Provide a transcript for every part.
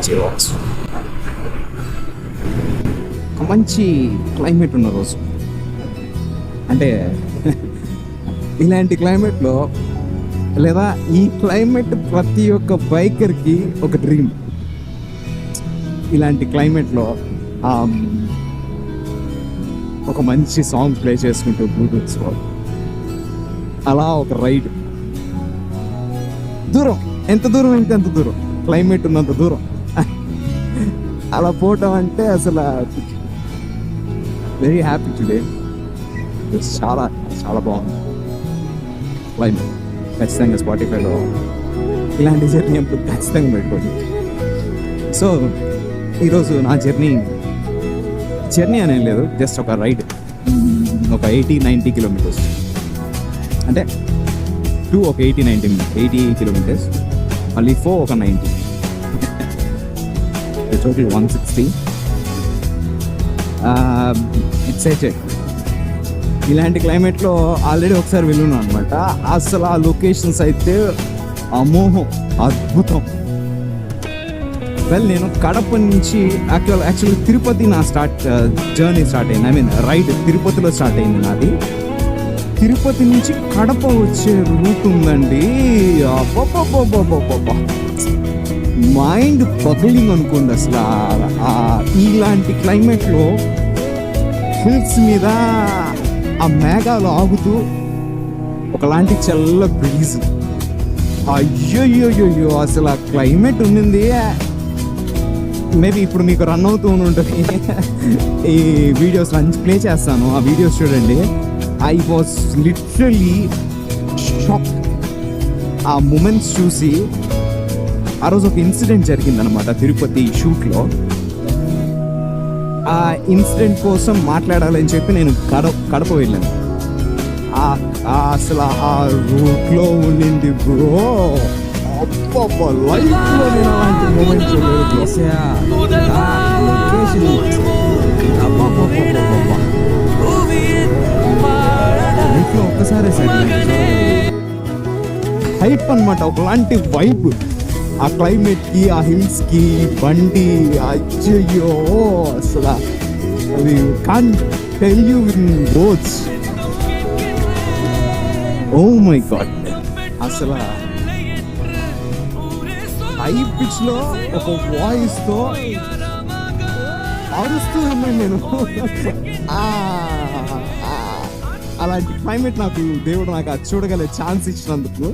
చేయవచ్చు. ఒక మంచి క్లైమేట్ ఉన్న రోజు, అంటే ఇలాంటి క్లైమేట్లో, లేదా ఈ క్లైమేట్ ప్రతి ఒక్క బైకర్కి ఒక డ్రీమ్. ఇలాంటి క్లైమేట్లో ఒక మంచి సాంగ్ ప్లే చేసుకుంటూ బ్లూటూత్ అలా ఒక రైడ్, దూరం ఎంత దూరం అయితే అంత దూరం, క్లైమేట్ ఉన్నంత దూరం అలా పోవటం అంటే అసలు వెరీ హ్యాపీ టుడే. చాలా చాలా బాగుంది క్లైమేట్. ఖచ్చితంగా స్పాటిఫైలో ఇలాంటి జర్నీ అప్పుడు ఖచ్చితంగా పెట్టుకోండి. సో ఈరోజు నా జర్నీ అనేం లేదు, జస్ట్ ఒక రైడ్, ఒక 80-90 కిలోమీటర్స్, అంటే 2 ఒక 80 కిలోమీటర్స్, మళ్ళీ 4 ఒక 90, టోటల్ 160. ఎక్సైటెడ్. ఇలాంటి క్లైమేట్లో ఆల్రెడీ ఒకసారి వెళ్ళున్నాను అనమాట. అసలు ఆ లొకేషన్స్ అయితే అమోహం, అద్భుతం. వెల్, నేను కడప నుంచి యాక్చువల్లీ తిరుపతి నా జర్నీ స్టార్ట్ అయింది. ఐ మీన్ రైడ్ తిరుపతిలో స్టార్ట్ అయింది నాది. తిరుపతి నుంచి కడప వచ్చే రూట్ ఉందండి, మైండ్ బబులింగ్ అనుకోండి. అసలు ఇలాంటి క్లైమేట్లో హిల్స్ మీద ఆ మేఘాలు ఆగుతూ ఒకలాంటి చల్ల బ్రీజ్, అయ్యోయ్యోయ్యో అసలు ఆ క్లైమేట్ ఉండింది. మేబీ ఇప్పుడు మీకు రన్ అవుతూ ఉంటుంది, ఈ వీడియోస్ ప్లే చేస్తాను, ఆ వీడియోస్ చూడండి. ఐ వాజ్ లిటరలీ షాక్ ఆ మూమెంట్స్ చూసి. ఆ రోజు ఒక ఇన్సిడెంట్ జరిగిందనమాట తిరుపతి షూట్లో. ఆ ఇన్సిడెంట్ కోసం మాట్లాడాలని చెప్పి నేను కడప వెళ్ళాను. అసలు ఆ రూట్లో ఉండింది బ్రో, లైఫ్లో నేను అలాంటి మూమెంట్ చూడలేదు. లైఫ్లో ఒక్కసారి హైప్ అనమాట, ఒకలాంటి వైబ్. ఆ క్లైమేట్కి, ఆ హిల్స్కి, బండి, అయ్యో అసలు అది can't tell you in words. Oh my god, అసలు హై పిచ్ లో ఒక వాయిస్ తో అరుస్తూ ఉన్నాను నేను. అలాంటి క్లైమేట్ దేవుడు నాకు అది చూడగల ఛాన్స్ ఇచ్చినందుకు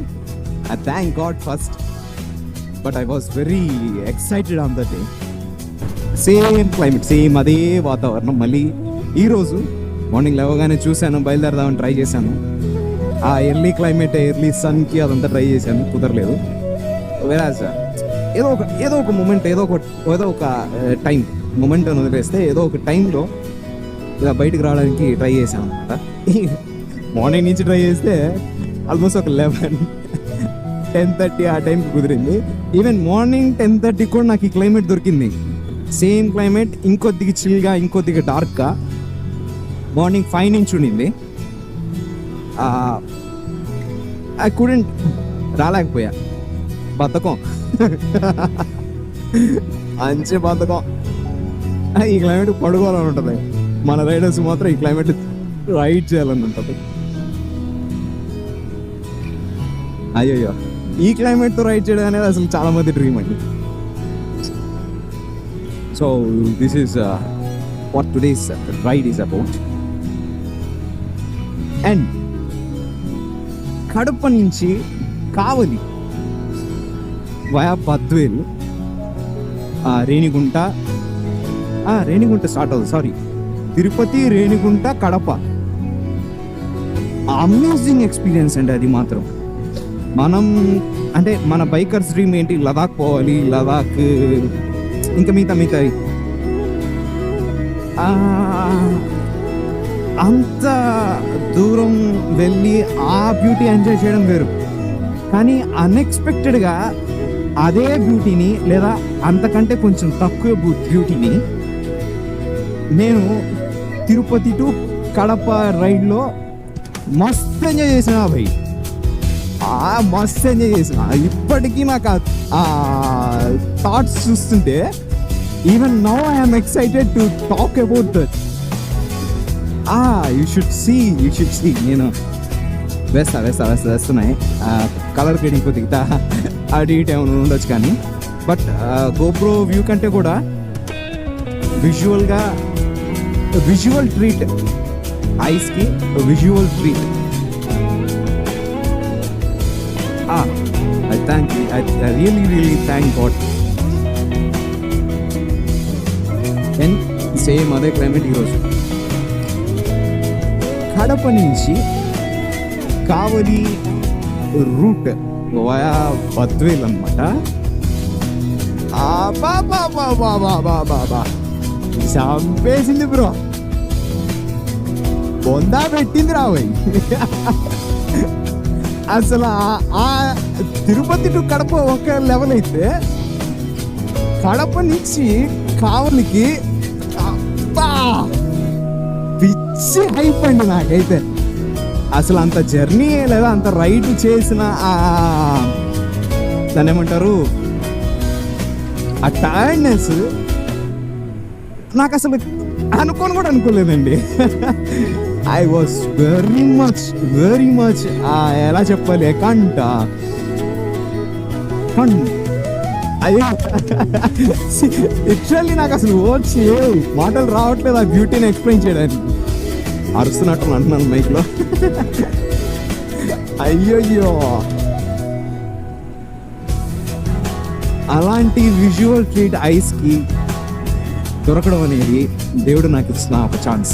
I thank God first. But I was very excited on the day. Same climate, same అదే వాతావరణం. మళ్ళీ ఈరోజు మార్నింగ్ లేవగానే చూశాను, బయలుదేరదామని ట్రై చేశాను. ఆ ఎర్లీ క్లైమేట్, ఎర్లీ సన్కి అదంతా ట్రై చేశాను, కుదరలేదు. వేరాజ్ ఏదో ఒక మూమెంట్, ఏదో ఒక టైం మూమెంట్ అని వదిలేస్తే ఏదో ఒక టైంలో ఇలా బయటకు రావడానికి ట్రై చేశాను అనమాట. మార్నింగ్ నుంచి ట్రై చేస్తే ఆల్మోస్ట్ ఒక 11-10:30 ఆ టైంకి కుదిరింది. ఈవెన్ మార్నింగ్ 10:30 కూడా నాకు ఈ క్లైమేట్ దొరికింది. సేమ్ క్లైమేట్, ఇంకొద్దిగా చిల్గా, ఇంకొద్దిగా డార్క్గా. మార్నింగ్ 5 నుంచి ఉండింది. ఐ కుడెంట్, రాలేకపోయా, బద్ధకం, మంచి బద్ధకం. ఈ క్లైమేట్ పడుకోవాలని ఉంటుంది. మన రైడర్స్ మాత్రం ఈ క్లైమేట్ రైడ్ చేయాలని ఉంటుంది. అయ్యో, ఈ క్లైమేట్తో రైడ్ చేయడం అనేది అసలు చాలా మంది డ్రీమ్ అండి. So this is what today's ride is about. And Kadapa నుంచి కావలి వయా బద్వేల్, రేణిగుంట స్టార్ట్ అవుతుంది. Sorry, Tirupati, Renigunta, Kadapa. Amazing experience అండి అది మాత్రం. మనం అంటే మన బైకర్స్ డ్రీమ్ ఏంటి, లదాఖ్ పోవాలి, లదాఖ్ ఇంకా మిగతా అంత దూరం వెళ్ళి ఆ బ్యూటీ ఎంజాయ్ చేయడం వేరు. కానీ అన్ఎక్స్పెక్టెడ్గా అదే బ్యూటీని, లేదా అంతకంటే కొంచెం తక్కువ బ్యూటీని నేను తిరుపతి టు కడప రైడ్లో మస్తు ఎంజాయ్ చేసిన భయ్. మస్తు ఎంజాయ్ చేసిన. ఇప్పటికీ నాకు థాట్స్ చూస్తుంటే even now I'm excited to talk about that. You should see నేను వేస్తున్నాయి కలర్ గ్రేడింగ్ కొద్దిగా అటు ఇటు ఏమైనా ఉండొచ్చు, కానీ బట్ గోప్రో వ్యూ కంటే కూడా విజువల్ ట్రీట్, ఐస్కి visual treat. I really thank God. And same అదే క్లైమేట్ ఈరోజు. కడప నుంచి కావలి రూట్ వయా బద్వేల్ అనమాట. చంపేసింది బ్రో, బొందా పెట్టింది రావై. అసలు ఆ తిరుపతి టు కడప ఒక లెవెల్ అయితే, కడప నుంచి కావలికి పిచ్చి హైప్ అండి నాకైతే. అసలు అంత జర్నీ లేదా అంత రైడ్ చేసిన దాన్ని ఏమంటారు, ఆ టైర్డ్నెస్ నాకు అసలు అనుకోలేదండి. ఐ వాజ్ వెరీ మచ్ ఎలా చెప్పాలి, అదే లిటరల్లీ నాకు అసలు వచ్చి మాటలు రావట్లేదు ఆ బ్యూటీని ఎక్స్ప్లెయిన్ చేయడానికి. అరుస్తున్నట్టు అంటున్నాను మైక్లో. అయ్యయ్యో, అలాంటి విజువల్ ట్రీట్ ఐస్కి దొరకడం అనేది దేవుడు నాకు ఇచ్చిన ఒక ఛాన్స్.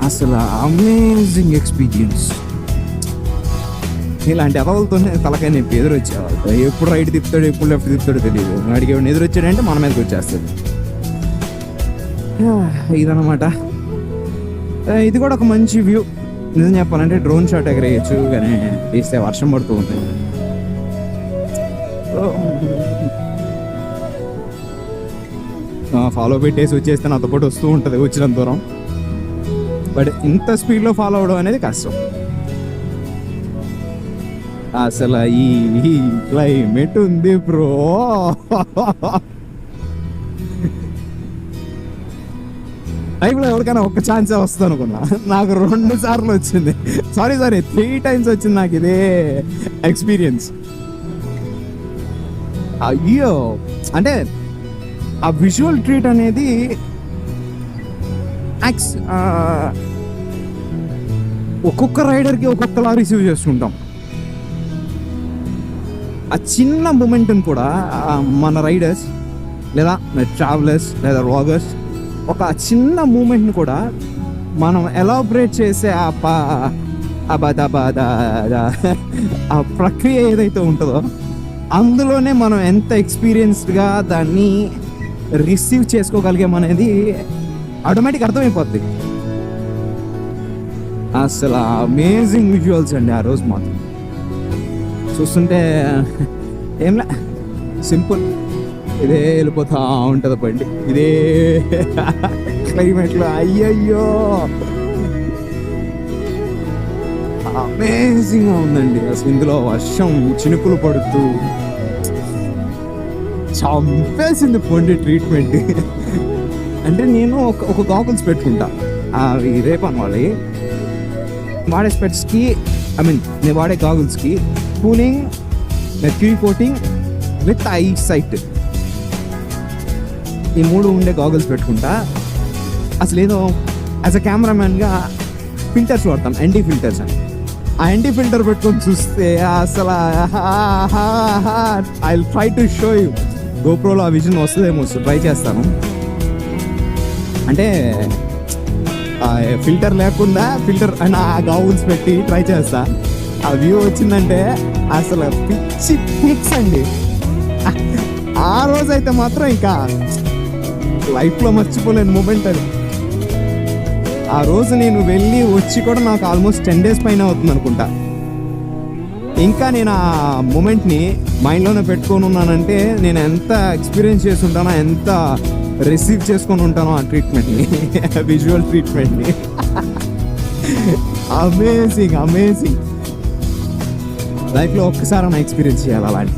అసలు అమేజింగ్ ఎక్స్పీరియన్స్. ఇలాంటి అలవలతోనే తలకాయ నొప్పి ఎదురొచ్చేవాళ్ళు. ఎప్పుడు రైట్ తిప్పుతాడు, ఎప్పుడు లెఫ్ట్ తిప్పుతాడో తెలియదు. వాడికి ఎవరిని ఎదురొచ్చాడంటే మన మీదకి వచ్చేస్తుంది. ఇదన్నమాట. ఇది కూడా ఒక మంచి వ్యూ. నిజం చెప్పాలంటే డ్రోన్ షాట్ ఎగరేయచ్చు, కానీ తీస్తే వర్షం పడుతూ ఉంటుంది. ఫాలో పెట్టేసి వచ్చేస్తే నాతో పాటు వస్తూ ఉంటుంది వచ్చినంత దూరం. బట్ ఇంత స్పీడ్లో ఫాలో అవడం అనేది కష్టం. అసలు ఈ క్లైమేట్ ఉంది బ్రో. లైఫ్లో ఎవరికైనా ఒక్క ఛాన్సే వస్తుంది అనుకున్నా, నాకు 2 సార్లు వచ్చింది. సారీ 3 times వచ్చింది నాకు ఇదే ఎక్స్పీరియన్స్. అయ్యో, అంటే ఆ విజువల్ ట్రీట్ అనేది ఒక్కొక్క రైడర్కి ఒక్కొక్కలా రిసీవ్ చేస్తుంటాం. ఆ చిన్న మూమెంట్ని కూడా మన రైడర్స్ లేదా ట్రావెలర్స్ లేదా వ్లాగర్స్ ఒక చిన్న మూమెంట్ని కూడా మనం ఎలాబరేట్ చేసే ఆ ప్రక్రియ ఏదైతే ఉంటుందో అందులోనే మనం ఎంత ఎక్స్పీరియన్స్డ్గా దాన్ని రిసీవ్ చేసుకోగలిగామనేది ఆటోమేటిక్ అర్థమైపోద్ది. అసలు అమేజింగ్ విజువల్స్ అండి ఆ రోజు మాత్రం. చూస్తుంటే ఏంలే, సింపుల్, ఇదే వెళ్ళిపోతా ఉంటుంది బండి, ఇదే క్లైమేట్లో. అయ్యయ్యో, అమేజింగ్గా ఉందండి. అసలు ఇందులో వర్షం చినుకులు పడుతూ చంపేసింది పొండి ట్రీట్మెంట్. అంటే నేను ఒక గాగుల్స్ పెట్టుకుంటా, అవి రేపన్ వాడే స్పెట్స్కి, నేను వాడే గాగుల్స్కి cooling, mercury coating with eye sight, ఈ 3 ఉండే గాగుల్స్ పెట్టుకుంటా. అసలు ఏదో యాజ్ అ కెమెరామ్యాన్గా ఫిల్టర్స్ వాడతాం, ఎన్డీ ఫిల్టర్స్ అని. ఆ ఎన్డీ ఫిల్టర్ పెట్టుకొని చూస్తే అసలు I will try to show you. గోప్రోలో ఆ విజన్ వస్తుందేమో, ట్రై చేస్తాను. అంటే ఫిల్టర్ లేకుండా ఫిల్టర్ అని ఆ గాగుల్స్ పెట్టి ట్రై చేస్తా. ఆ వ్యూ వచ్చిందంటే అసలు పిచ్చి పిక్స్ అండి. ఆ రోజైతే మాత్రం ఇంకా లైఫ్లో మర్చిపోలేని మూమెంట్ అది. ఆ రోజు నేను వెళ్ళి వచ్చి కూడా నాకు ఆల్మోస్ట్ 10 days పైన అవుతుంది అనుకుంటా. ఇంకా నేను ఆ మూమెంట్ని మైండ్లోనే పెట్టుకొని ఉన్నానంటే నేను ఎంత ఎక్స్పీరియన్స్ చేసి ఉంటానో, ఎంత రిసీవ్ చేసుకొని ఉంటానో ఆ ట్రీట్మెంట్ని, విజువల్ ట్రీట్మెంట్ని. అమేజింగ్. లైఫ్లో ఒక్కసారి నా ఎక్స్పీరియన్స్ చేయాలి అలాంటి.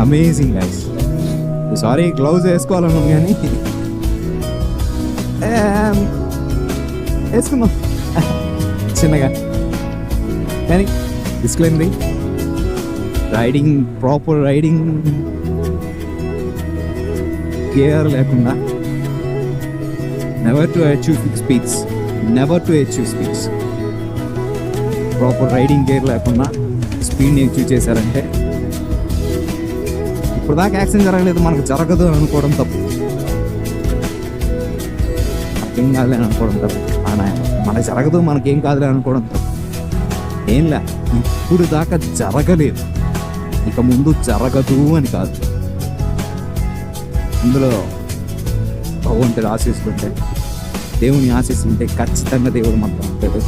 Amazing guys. సారీ గ్లౌజ్ వేసుకోవాలన్నాను కానీ వేసుకున్నాం చిన్నగా. కానీ disclaimer, riding proper riding gear లేకుండా never to achieve speeds, never to achieve speeds. Proper riding gear లేకుండా స్పీడ్ని అచీవ్ చేశారంటే ఇప్పుడు దాకా యాక్సిడెంట్ జరగలేదు, మనకు జరగదు అని అనుకోవడం తప్పు. ఏం కాదులే అని అనుకోవడం తప్పు. మనకు జరగదు, మనకేం కాదులే అనుకోవడం తప్పు. ఏంలే, ఇప్పుడు దాకా జరగలేదు, ఇక ముందు జరగదు అని కాదు. అందులో భగవంతుడు ఆశీస్సులుంటే, దేవుని ఆశీస్సులుంటే ఖచ్చితంగా దేవుడు మనతో ఉంటాడు.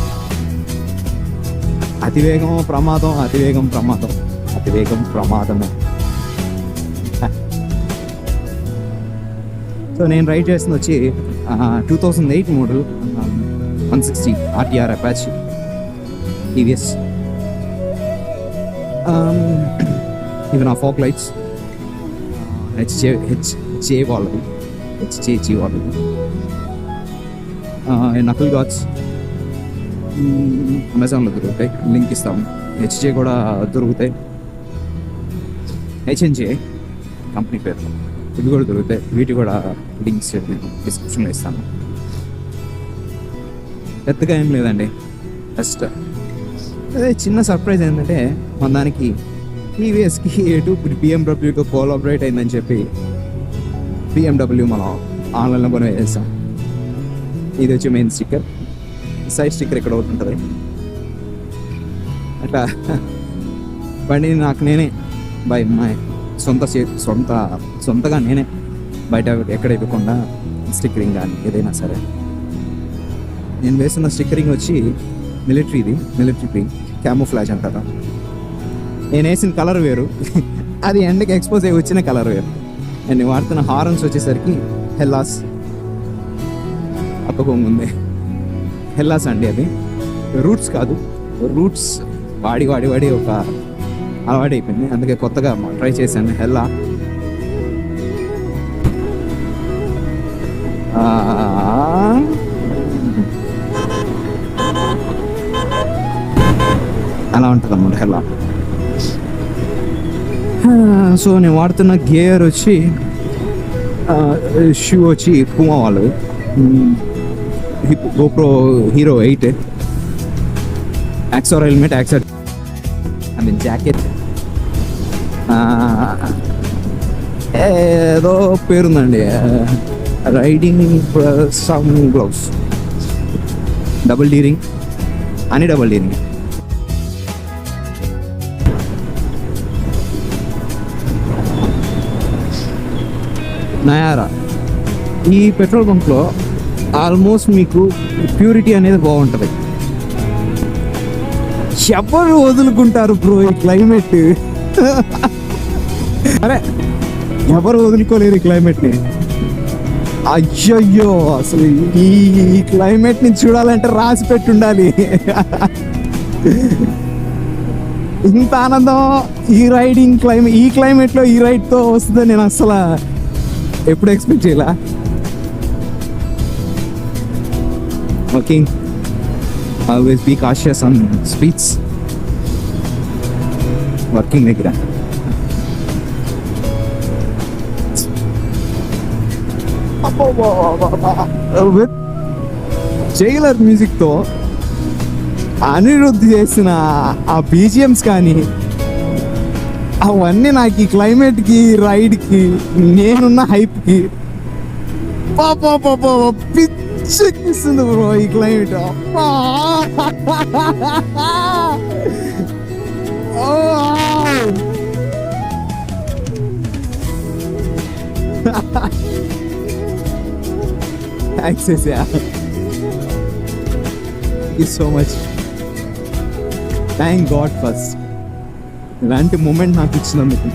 అతివేగం ప్రమాదం, అతివేగం ప్రమాదం, అతివేగం ప్రమాదమే. సో నేను రైడ్ చేస్తుంది వచ్చి 2008 మోడల్ 160 RTR అపాచీ టీవీఎస్. ఇవి నా ఫోక్ లైట్స్ హెచ్జే వాళ్ళది, హెచ్జేజీ వాళ్ళది. నకుల్ గాడ్స్ అమెజాన్లో దొరుకుతాయి, లింక్ ఇస్తాము. హెచ్జే కూడా దొరుకుతాయి, హెచ్ఎన్జే కంపెనీ పేరు, ఇవి కూడా దొరుకుతాయి. వీటి కూడా లింక్స్ డిస్క్రిప్షన్లో ఇస్తాను. పెద్దగా ఏం లేదండి, జస్ట్ అదే చిన్న సర్ప్రైజ్ ఏంటంటే మన దానికి టీవీఎస్కి ఎటు బిఎండబ్ల్యూతో కోలాబరేట్ అయిందని చెప్పి బిఎండబ్ల్యూ మనం ఆన్లైన్లో కొని వేసాం. ఇది వచ్చి మెయిన్ స్టిక్కర్, సైడ్ స్టిక్కర్ ఇక్కడ ఒకటి ఉంటుంది. అట్లా బండిని నాకు నేనే బై మై సొంతగా నేనే బయట ఎక్కడ ఇవ్వకుండా స్టిక్కరింగ్ కానీ ఏదైనా సరే. నేను వేస్తున్న స్టిక్కరింగ్ వచ్చి మిలిటరీ క్యామోఫ్లాజ్ అంటారా. నేను వేసిన కలర్ వేరు, అది ఎండకి ఎక్స్పోజ్ అయ్యి వచ్చిన కలర్ వేరు. నేను వాడుతున్న హార్న్స్ వచ్చేసరికి హెల్లాస్ అప్పకొంగు ఉంది. హెల్లాస్ అండి, అది రూట్స్ కాదు. రూట్స్ వాడి ఒక అలవాటు అయిపోయింది, అందుకే కొత్తగా ట్రై చేశాను హెల్లా. అలా ఉంటుంది అన్నమాట హెల్లా. సో నేను వాడుతున్న గేర్ వచ్చి షూ వచ్చి పూమా వాళ్ళు GoPro Hero 8 యాక్సర్ హెల్మెట్, యాక్సర్ జాకెట్, ఏదో పేరుందండి, రైడింగ్ సమ్ గ్లౌస్, డబుల్ డీరింగ్ అని డబుల్ డీరింగ్. నయారా ఈ పెట్రోల్ బంక్లో ఆల్మోస్ట్ మీకు ప్యూరిటీ అనేది బాగుంటుంది. ఎవరు వదులుకుంటారు బ్రో ఈ క్లైమేట్? అరే ఎవరు వదులుకోలేరు ఈ క్లైమేట్ని. అయ్యయ్యో, అసలు ఈ క్లైమేట్ని చూడాలంటే రాసి పెట్టి ఉండాలి. ఇంత ఆనందం ఈ క్లైమేట్లో ఈ రైడ్తో వస్తుందని నేను అసలు ఎప్పుడు ఎక్స్పెక్ట్ చేయాల. Okay, always be cautious on streets, working దగ్గర. విత్ జైలర్ మ్యూజిక్తో అనిరుద్ధ్ చేసిన ఆ బీజిఎమ్స్ కానీ అవన్నీ నాకు ఈ క్లైమేట్కి, రైడ్కి, నేనున్న హైప్కి పిచ్చెక్కిస్తుంది బ్రో ఈ climate. Thanks so much. Thank God first ఇలాంటి మూమెంట్ నాకు ఇచ్చినందుకు.